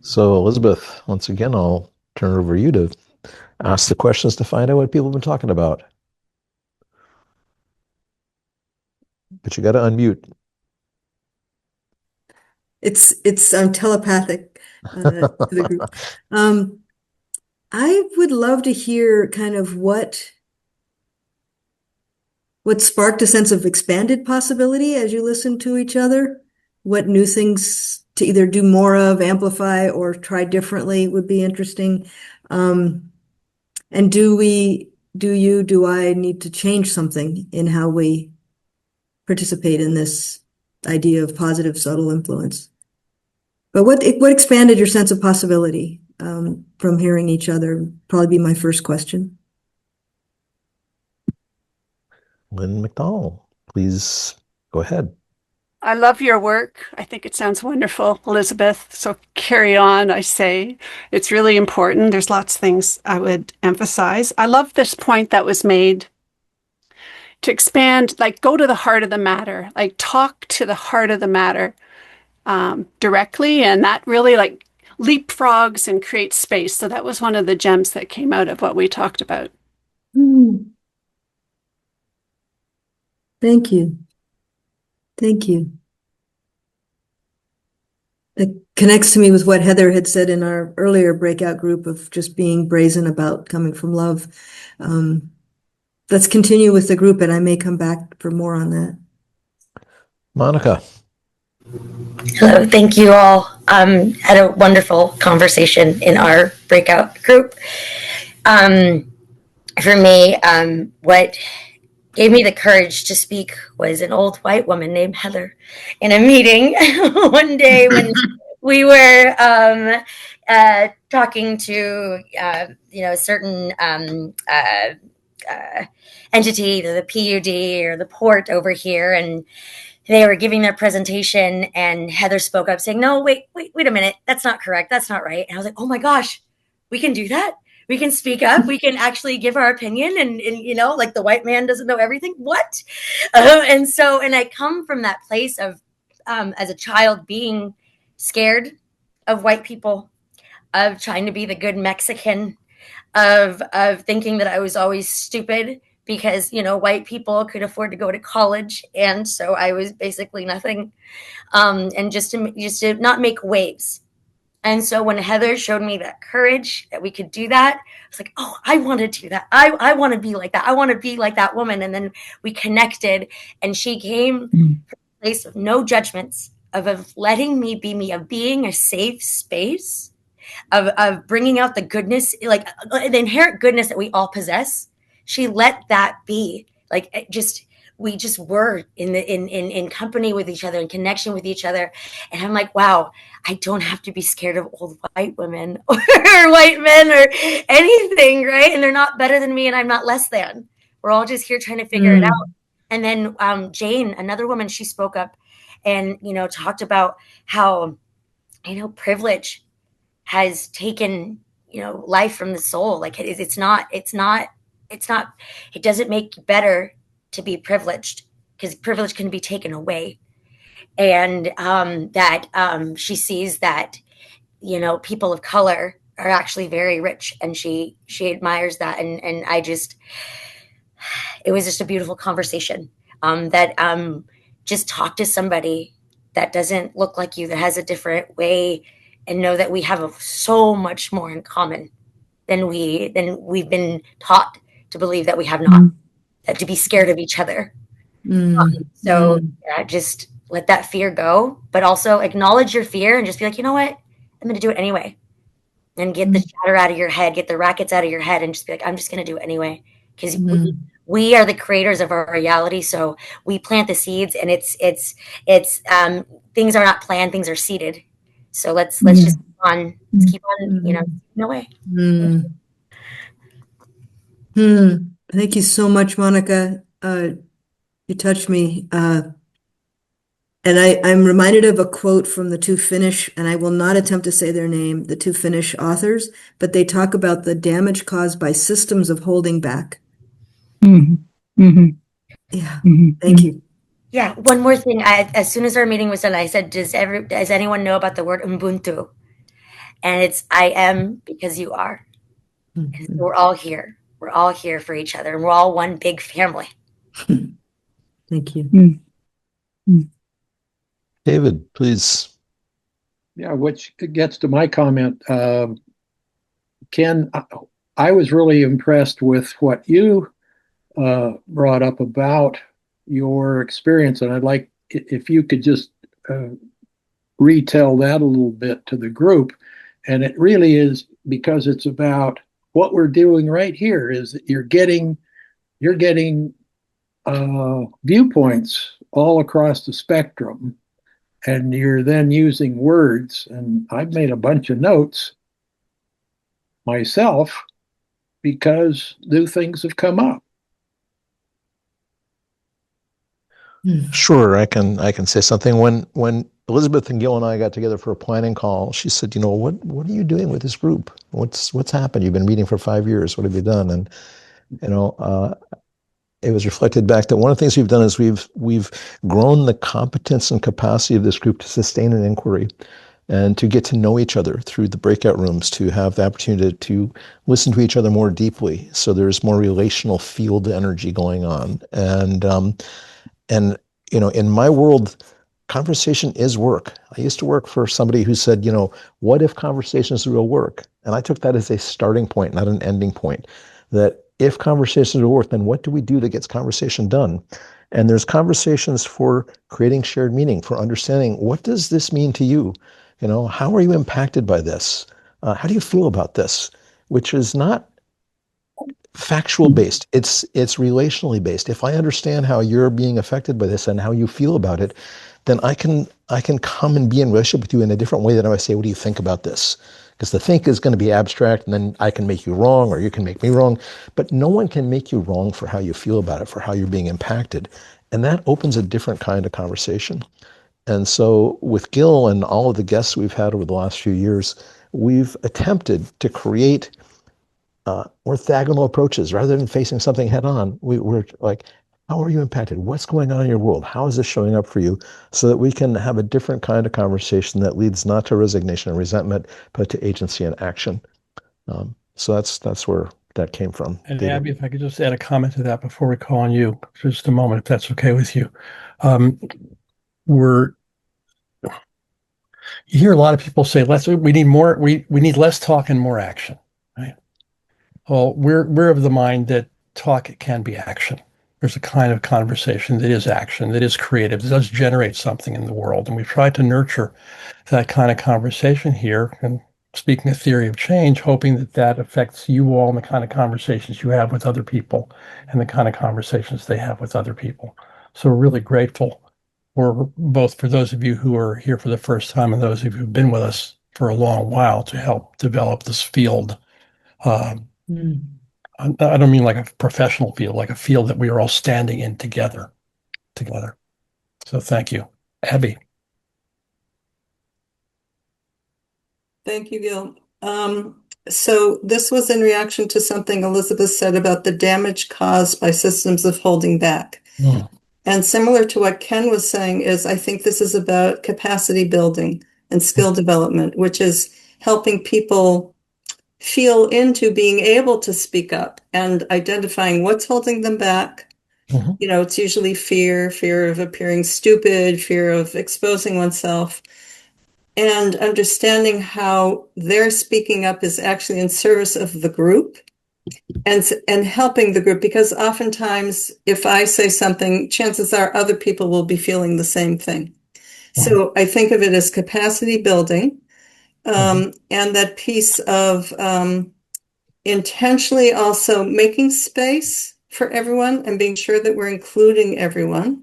So Elizabeth, once again, I'll turn it over to you to ask the questions to find out what people have been talking about. But you got to unmute. It's telepathic to the group. I would love to hear kind of what sparked a sense of expanded possibility as you listen to each other. What new things to either do more of, amplify, or try differently would be interesting. And do I need to change something in how we participate in this idea of positive subtle influence? But what expanded your sense of possibility from hearing each other? Probably be my first question. Lynn McDonald, please go ahead. I love your work. I think it sounds wonderful, Elizabeth. So carry on, I say. It's really important. There's lots of things I would emphasize. I love this point that was made to expand, like go to the heart of the matter, like talk to the heart of the matter directly. And that really like leapfrogs and creates space. So that was one of the gems that came out of what we talked about. Thank you. Thank you. That connects to me with what Heather had said in our earlier breakout group of just being brazen about coming from love. Let's continue with the group, and I may come back for more on that. Monica. Hello, thank you all. Had a wonderful conversation in our breakout group. For me, what gave me the courage to speak was an old white woman named Heather in a meeting one day when we were talking to a certain entity, the PUD or the port over here, and they were giving their presentation, and Heather spoke up saying, "No, wait a minute, that's not correct, that's not right." And I was like, "Oh my gosh, we can do that? We can speak up. We can actually give our opinion, and like the white man doesn't know everything. What?" And I come from that place of, as a child, being scared of white people, of trying to be the good Mexican, of thinking that I was always stupid because white people could afford to go to college, and so I was basically nothing, and just to not make waves. And so when Heather showed me that courage, that we could do that, I was like, oh, I want to do that. I want to be like that. I want to be like that woman. And then we connected, and she came from a place of no judgments, of letting me be me, of being a safe space, of bringing out the goodness, like the inherent goodness that we all possess. She let that be like, we just were in company with each other, in connection with each other. And I'm like, wow, I don't have to be scared of old white women or white men or anything, right? And they're not better than me, and I'm not less than. We're all just here trying to figure it out. And then Jane, another woman, she spoke up and talked about how privilege has taken life from the soul. Like it doesn't make you better to be privileged, because privilege can be taken away. And that she sees that people of color are actually very rich, and she admires that. And it was just a beautiful conversation, that just talk to somebody that doesn't look like you, that has a different way, and know that we have so much more in common than we've been taught to believe that we have not, that to be scared of each other. Just let that fear go, but also acknowledge your fear and just be like, you know what? I'm going to do it anyway. and get the chatter out of your head, get the rackets out of your head, and just be like, I'm just going to do it anyway. Because we are the creators of our reality. So we plant the seeds, and it's things are not planned, things are seeded. So let's just keep on, no way. Thank you so much, Monica. You touched me. And I'm reminded of a quote from the two Finnish, and I will not attempt to say their name, the two Finnish authors, but they talk about the damage caused by systems of holding back. Yeah, thank you. Yeah, one more thing. As soon as our meeting was done, I said, does anyone know about the word Ubuntu? And it's I am because you are. And so we're all here. We're all here for each other, and we're all one big family. Thank you. David, please. Yeah, which gets to my comment. Ken, I was really impressed with what you brought up about your experience, and I'd like if you could just retell that a little bit to the group. And it really is because it's about what we're doing right here is that you're getting viewpoints all across the spectrum, and you're then using words. And I've made a bunch of notes myself because new things have come up. Sure, I can say something. When Elizabeth and Gil and I got together for a planning call, she said, what are you doing with this group? What's happened? You've been meeting for 5 years. What have you done? And it was reflected back that one of the things we've done is we've grown the competence and capacity of this group to sustain an inquiry and to get to know each other through the breakout rooms, to have the opportunity to listen to each other more deeply. So there's more relational field energy going on. And in my world, conversation is work. I used to work for somebody who said, what if conversation is real work? And I took that as a starting point, not an ending point. That if conversations are work, then what do we do that gets conversation done? And there's conversations for creating shared meaning, for understanding what does this mean to you? How are you impacted by this? How do you feel about this? Which is not factual based. It's relationally based. If I understand how you're being affected by this and how you feel about it, then I can come and be in relationship with you in a different way than I say, what do you think about this? Because the think is going to be abstract, and then I can make you wrong or you can make me wrong. But no one can make you wrong for how you feel about it, for how you're being impacted. And that opens a different kind of conversation. And so with Gil and all of the guests we've had over the last few years, we've attempted to create orthogonal approaches rather than facing something head on. We're like, how are you impacted? What's going on in your world? How is this showing up for you? So that we can have a different kind of conversation that leads not to resignation and resentment, but to agency and action. So that's where that came from. And David. Abby, if I could just add a comment to that before we call on you, just a moment, if that's okay with you. You hear a lot of people say, we need less talk and more action, right? Well, we're of the mind that talk can be action. There's a kind of conversation that is action, that is creative, that does generate something in the world. And we've tried to nurture that kind of conversation here. And speaking of theory of change, hoping that that affects you all and the kind of conversations you have with other people and the kind of conversations they have with other people. So we're really grateful for those of you who are here for the first time and those of you who've been with us for a long while to help develop this field. I don't mean like a professional field, like a field that we are all standing in together. So thank you. Abby. Thank you, Gil. So this was in reaction to something Elizabeth said about the damage caused by systems of holding back. And similar to what Ken was saying is, I think this is about capacity building and skill development, which is helping people feel into being able to speak up and identifying what's holding them back. It's usually fear of appearing stupid, fear of exposing oneself, and understanding how their speaking up is actually in service of the group and helping the group. Because oftentimes, if I say something, chances are other people will be feeling the same thing. So I think of it as capacity building. and that piece of intentionally also making space for everyone and being sure that we're including everyone.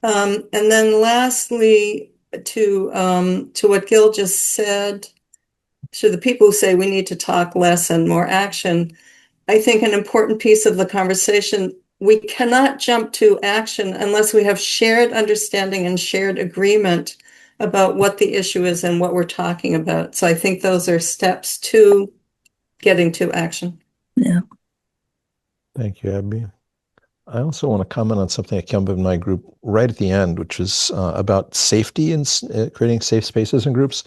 And then lastly, to what Gil just said, to the people who say we need to talk less and more action, I think an important piece of the conversation, we cannot jump to action unless we have shared understanding and shared agreement about what the issue is and what we're talking about. So I think those are steps to getting to action. Yeah. Thank you, Abby. I also want to comment on something that came up in my group right at the end, which is about safety and creating safe spaces in groups.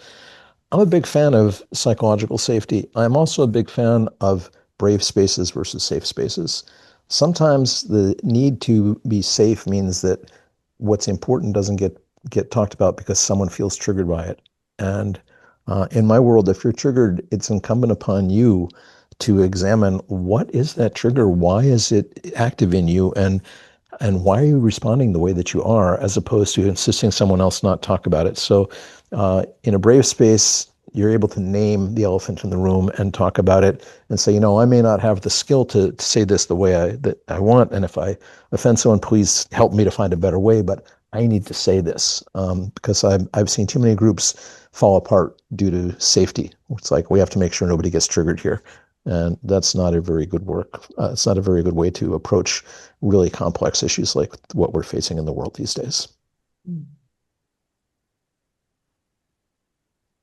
I'm a big fan of psychological safety. I'm also a big fan of brave spaces versus safe spaces. Sometimes the need to be safe means that what's important doesn't get talked about because someone feels triggered by it. And in my world, if you're triggered, it's incumbent upon you to examine what is that trigger, why is it active in you, and why are you responding the way that you are, as opposed to insisting someone else not talk about it. So in a brave space, you're able to name the elephant in the room and talk about it and say, I may not have the skill to say this the way that I want, and if I offend someone, please help me to find a better way, but I need to say this because I've seen too many groups fall apart due to safety. It's like, we have to make sure nobody gets triggered here. And that's not a very good work. It's not a very good way to approach really complex issues like what we're facing in the world these days.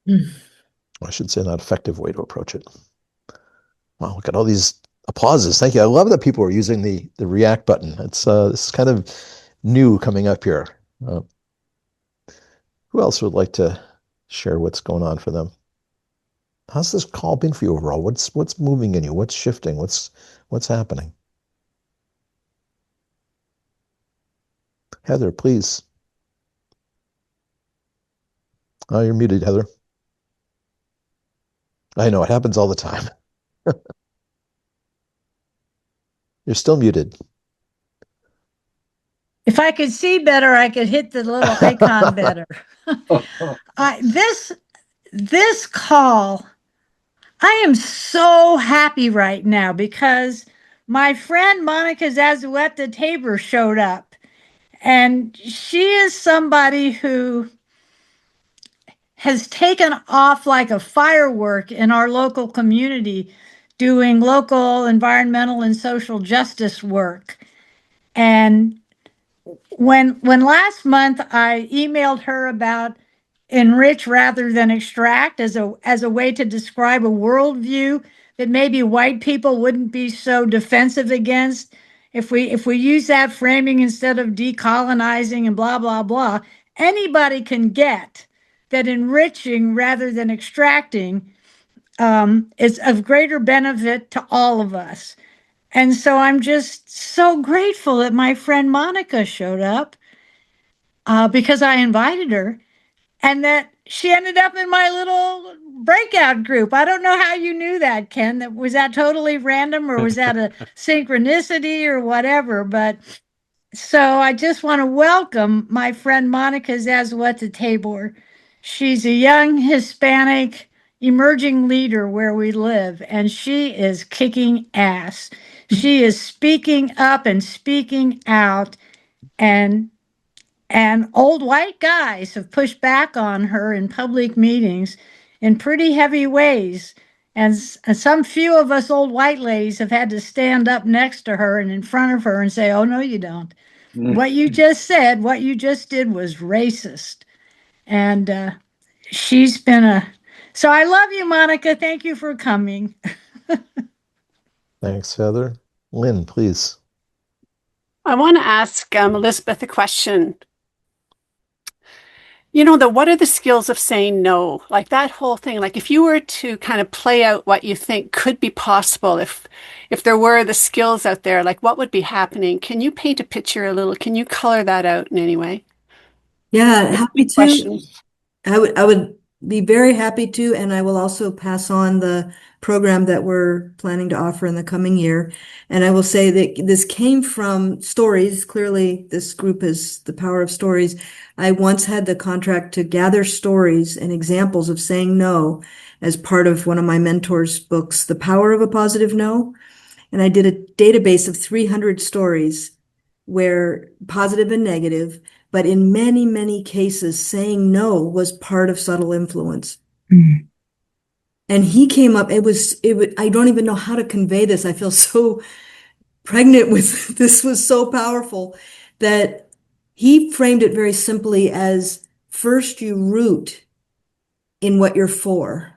I should say not effective way to approach it. Wow, look at all these applauses. Thank you. I love that people are using the react button. It's kind of new coming up here. Who else would like to share what's going on for them? How's this call been for you overall? What's moving in you? What's shifting? What's happening? Heather, please. Oh, you're muted, Heather. I know, it happens all the time. You're still muted. If I could see better, I could hit the little icon better. This call, I am so happy right now because my friend Monica Zazueta Tabor showed up, and she is somebody who has taken off like a firework in our local community, doing local environmental and social justice work. And when last month I emailed her about enrich rather than extract as a way to describe a worldview that maybe white people wouldn't be so defensive against, if we use that framing instead of decolonizing and blah blah blah, anybody can get that enriching rather than extracting is of greater benefit to all of us. And so I'm just so grateful that my friend Monica showed up because I invited her, and that she ended up in my little breakout group. I don't know how you knew that, Ken. Was that totally random, or was that a synchronicity or whatever? But so I just want to welcome my friend Monica Zazueta Tabor. She's a young Hispanic emerging leader where we live, and she is kicking ass. She is speaking up and speaking out, and old white guys have pushed back on her in public meetings in pretty heavy ways. And some few of us old white ladies have had to stand up next to her and in front of her and say, oh, no, you don't. What you just said, what you just did was racist. And she's been so I love you, Monica. Thank you for coming. Thanks, Heather. Lynn, please. I want to ask Elizabeth a question. What are the skills of saying no? Like that whole thing, like if you were to kind of play out what you think could be possible, if there were the skills out there, like what would be happening? Can you paint a picture a little? Can you color that out in any way? Yeah, happy to. Question. I would be very happy to, and I will also pass on the program that we're planning to offer in the coming year. And I will say that this came from stories. Clearly, this group is the power of stories. I once had the contract to gather stories and examples of saying no as part of one of my mentor's books, The Power of a Positive No. And I did a database of 300 stories where positive and negative, but in many, many cases, saying no was part of subtle influence. Mm. And he came up, I don't even know how to convey this. I feel so pregnant with this was so powerful that he framed it very simply as first you root in what you're for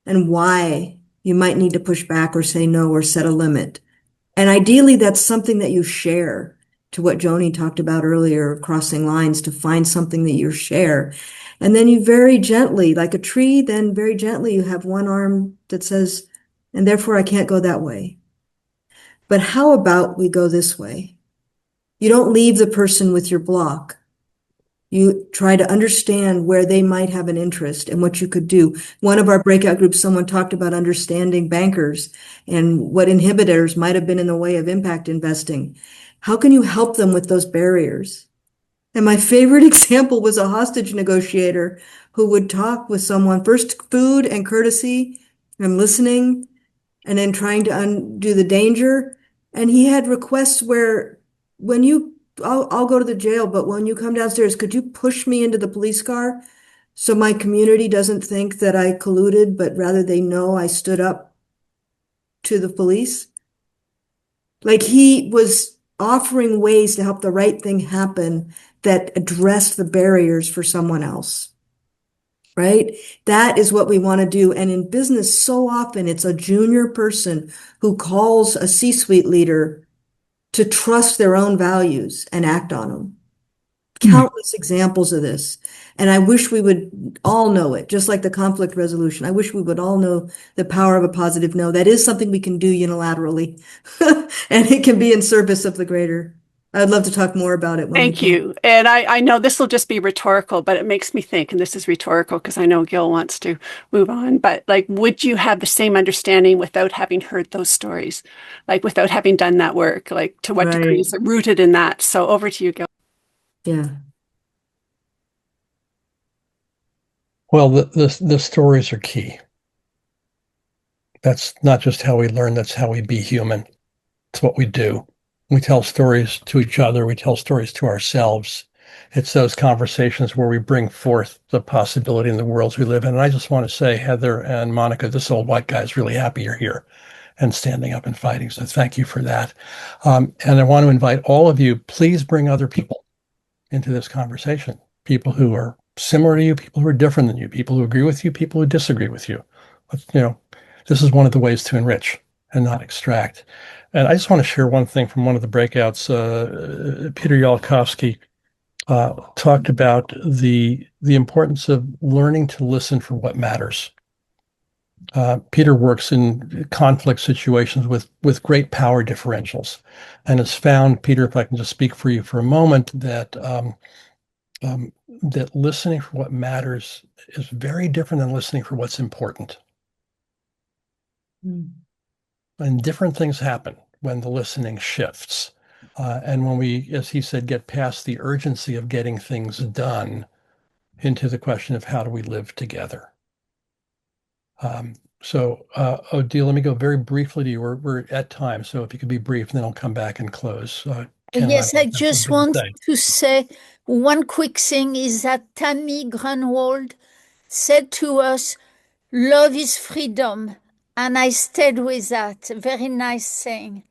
and why you might need to push back or say no or set a limit. And ideally, that's something that you share, to what Joni talked about earlier, crossing lines, to find something that you share. And then you very gently, like a tree, then very gently you have one arm that says, and therefore I can't go that way. But how about we go this way? You don't leave the person with your block. You try to understand where they might have an interest and what you could do. One of our breakout groups, someone talked about understanding bankers and what inhibitors might have been in the way of impact investing. How can you help them with those barriers? And my favorite example was a hostage negotiator who would talk with someone, first food and courtesy and listening, and then trying to undo the danger. And he had requests where I'll go to the jail, but when you come downstairs, could you push me into the police car so my community doesn't think that I colluded, but rather they know I stood up to the police? Like, he was offering ways to help the right thing happen that addressed the barriers for someone else. Right? That is what we want to do. And in business, so often it's a junior person who calls a C-suite leader to trust their own values and act on them. Countless examples of this. And I wish we would all know it, just like the conflict resolution. I wish we would all know the power of a positive no. That is something we can do unilaterally, and it can be in service of the greater. I'd love to talk more about it when we Thank can. you. And I know this will just be rhetorical, but it makes me think, and this is rhetorical because I know Gil wants to move on, but like, would you have the same understanding without having heard those stories? Like, without having done that work? Like, to what degree is it rooted in that? So over to you, Gil. Yeah. Well, the stories are key. That's not just how we learn, that's how we be human. It's what we do. We tell stories to each other, we tell stories to ourselves. It's those conversations where we bring forth the possibility in the worlds we live in. And I just want to say, Heather and Monica, this old white guy is really happy you're here and standing up and fighting. So thank you for that. And I want to invite all of you, please bring other people into this conversation. People who are similar to you, people who are different than you, people who agree with you, people who disagree with you. But, this is one of the ways to enrich and not extract. And I just want to share one thing from one of the breakouts. Peter Yalkowski talked about the importance of learning to listen for what matters. Peter works in conflict situations with great power differentials, and has found, Peter, if I can just speak for you for a moment, that that listening for what matters is very different than listening for what's important. And different things happen when the listening shifts. And when we, as he said, get past the urgency of getting things done into the question of how do we live together. Odile, let me go very briefly to you. We're at time, so if you could be brief, then I'll come back and close. Yes, I just want to say one quick thing is that Tammy Grunwald said to us, love is freedom. And I stayed with that. Very nice thing.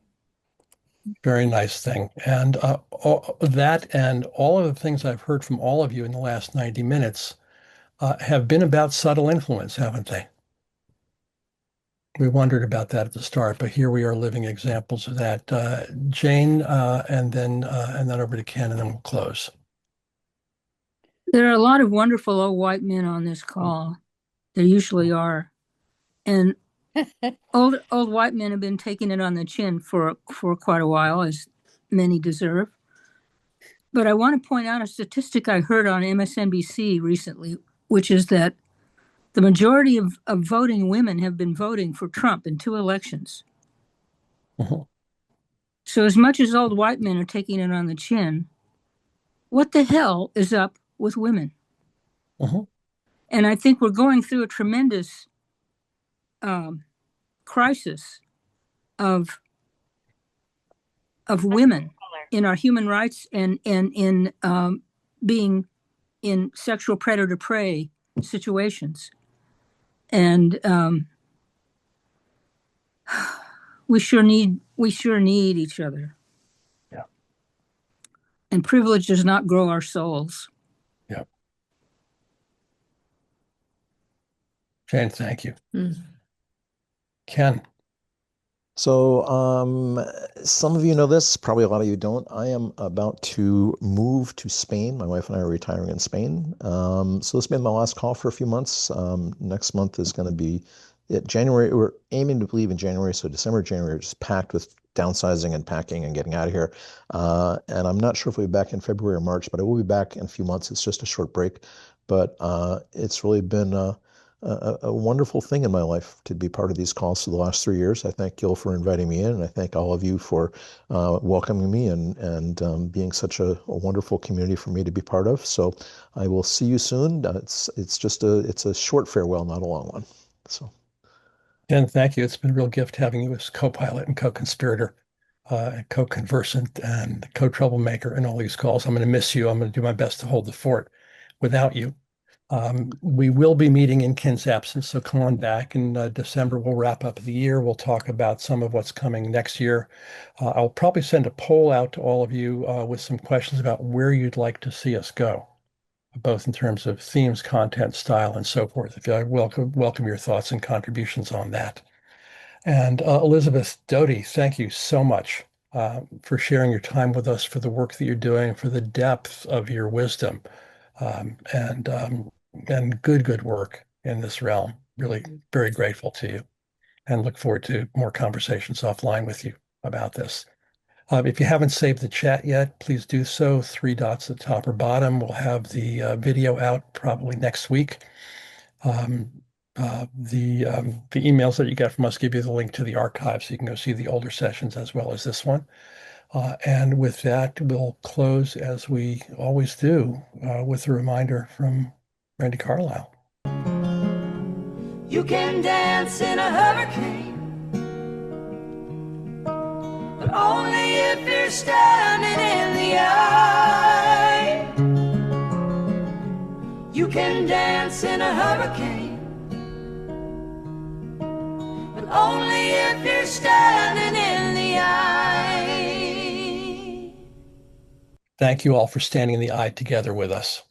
Very nice thing. And that and all of the things I've heard from all of you in the last 90 minutes have been about subtle influence, haven't they? We wondered about that at the start, but here we are living examples of that. Jane, and then over to Ken, and then we'll close. There are a lot of wonderful old white men on this call. There usually are. And old white men have been taking it on the chin for quite a while, as many deserve. But I want to point out a statistic I heard on MSNBC recently, which is that The majority of voting women have been voting for Trump in 2 elections. So as much as old white men are taking it on the chin, what the hell is up with women? And I think we're going through a tremendous crisis of women in our human rights and in being in sexual predator prey situations. And we sure need each other. Yeah. And privilege does not grow our souls. Yeah. Jane, thank you. Ken. So some of you know this, probably a lot of you don't. I am about to move to Spain. My wife and I are retiring in Spain. So this has been my last call for a few months. Next month is going to be January. We're aiming to leave in January. So December, January, just packed with downsizing and packing and getting out of here. And I'm not sure if we'll be back in February or March, but I will be back in a few months. It's just a short break. But it's really been a wonderful thing in my life to be part of these calls for the last 3 years. I thank Gil for inviting me in, and I thank all of you for welcoming me and being such a wonderful community for me to be part of. So I will see you soon. It's a short farewell, not a long one. So, Ken, thank you. It's been a real gift having you as co-pilot and co-conspirator, co-conversant and co-troublemaker in all these calls. I'm going to miss you. I'm going to do my best to hold the fort without you. We will be meeting in Ken's absence, so come on back in December. We'll wrap up the year. We'll talk about some of what's coming next year. I'll probably send a poll out to all of you with some questions about where you'd like to see us go, both in terms of themes, content, style, and so forth. If I welcome your thoughts and contributions on that. And Elizabeth Doty, thank you so much for sharing your time with us, for the work that you're doing, for the depth of your wisdom. And good work in this realm. Really very grateful to you and look forward to more conversations offline with you about this. If you haven't saved the chat yet, please do so. 3 dots at the top or bottom. We'll have the video out probably next week. The emails that you get from us give you the link to the archive so you can go see the older sessions as well as this one. And with that, we'll close as we always do with a reminder from Randy Carlisle. You can dance in a hurricane, but only if you're standing in the eye. You can dance in a hurricane, but only if you're standing in the eye. Thank you all for standing in the eye together with us.